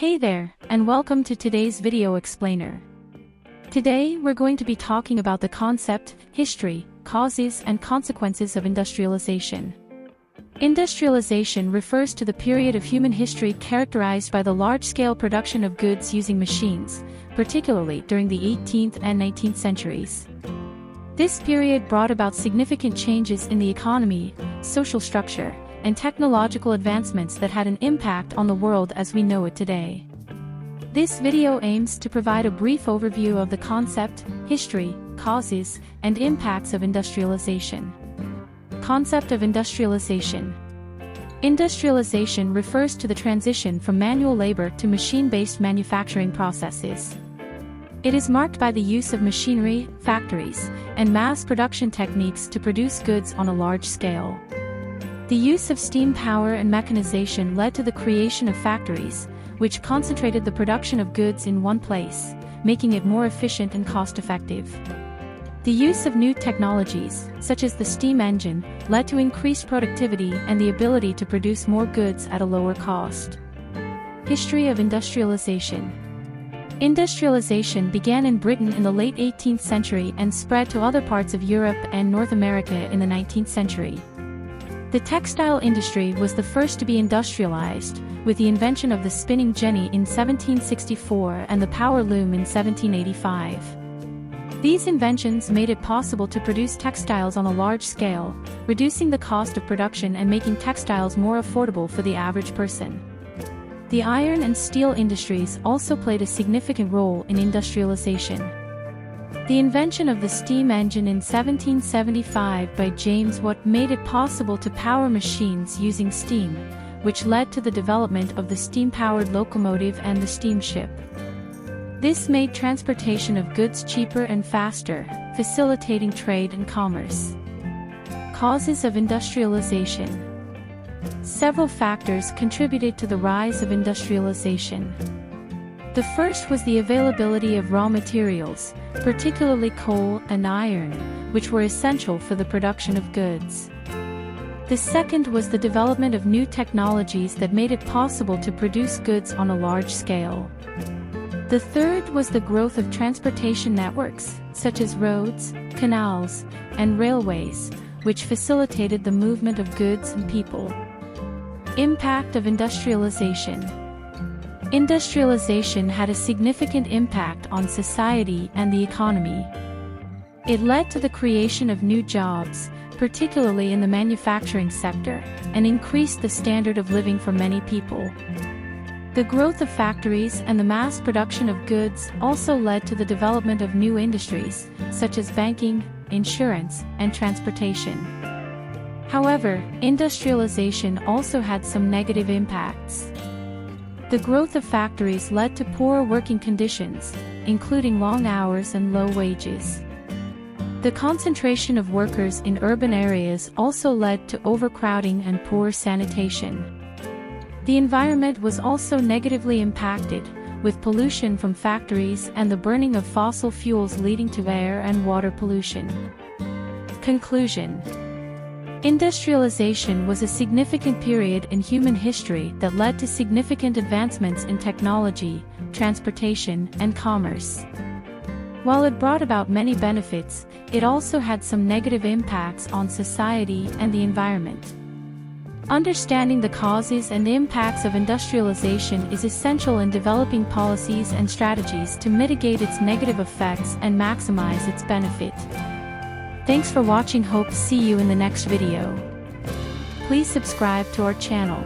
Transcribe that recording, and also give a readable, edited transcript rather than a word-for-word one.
Hey there, and welcome to today's video explainer. Today, we're going to be talking about the concept, history, causes, and consequences of industrialization. Industrialization refers to the period of human history characterized by the large-scale production of goods using machines, particularly during the 18th and 19th centuries. This period brought about significant changes in the economy, social structure, and technological advancements that had an impact on the world as we know it today. This video aims to provide a brief overview of the concept, history, causes, and impacts of industrialization. Concept of industrialization. Industrialization refers to the transition from manual labor to machine-based manufacturing processes. It is marked by the use of machinery, factories, and mass production techniques to produce goods on a large scale. The use of steam power and mechanization led to the creation of factories, which concentrated the production of goods in one place, making it more efficient and cost-effective. The use of new technologies, such as the steam engine, led to increased productivity and the ability to produce more goods at a lower cost. History of industrialization. Industrialization began in Britain in the late 18th century and spread to other parts of Europe and North America in the 19th century. The textile industry was the first to be industrialized, with the invention of the spinning jenny in 1764 and the power loom in 1785. These inventions made it possible to produce textiles on a large scale, reducing the cost of production and making textiles more affordable for the average person. The iron and steel industries also played a significant role in industrialization. The invention of the steam engine in 1775 by James Watt made it possible to power machines using steam, which led to the development of the steam-powered locomotive and the steamship. This made transportation of goods cheaper and faster, facilitating trade and commerce. Causes of industrialization. Several factors contributed to the rise of industrialization. The first was the availability of raw materials, particularly coal and iron, which were essential for the production of goods. The second was the development of new technologies that made it possible to produce goods on a large scale. The third was the growth of transportation networks, such as roads, canals, and railways, which facilitated the movement of goods and people. Impact of industrialization. Industrialization had a significant impact on society and the economy. It led to the creation of new jobs, particularly in the manufacturing sector, and increased the standard of living for many people. The growth of factories and the mass production of goods also led to the development of new industries, such as banking, insurance, and transportation. However, industrialization also had some negative impacts. The growth of factories led to poor working conditions, including long hours and low wages. The concentration of workers in urban areas also led to overcrowding and poor sanitation. The environment was also negatively impacted, with pollution from factories and the burning of fossil fuels leading to air and water pollution. Conclusion. Industrialization was a significant period in human history that led to significant advancements in technology, transportation, and commerce. While it brought about many benefits, it also had some negative impacts on society and the environment. Understanding the causes and impacts of industrialization is essential in developing policies and strategies to mitigate its negative effects and maximize its benefit. Thanks for watching. Hope to see you in the next video. Please subscribe to our channel.